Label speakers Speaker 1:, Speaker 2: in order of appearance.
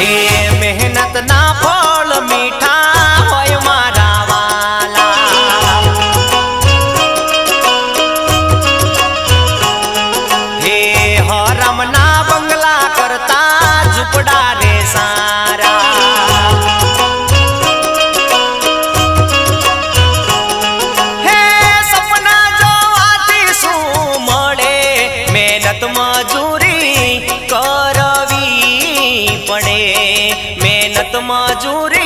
Speaker 1: હે મહેનત ના ફળ મીઠા હોય મારા વાલા, હે હરામ ના બંગલા કરતા ઝૂંપડા રે સારા, હે સપના જોવાથી શું મળે, મહેનત મજૂરી કરવી પડે, મહેનત મજૂરી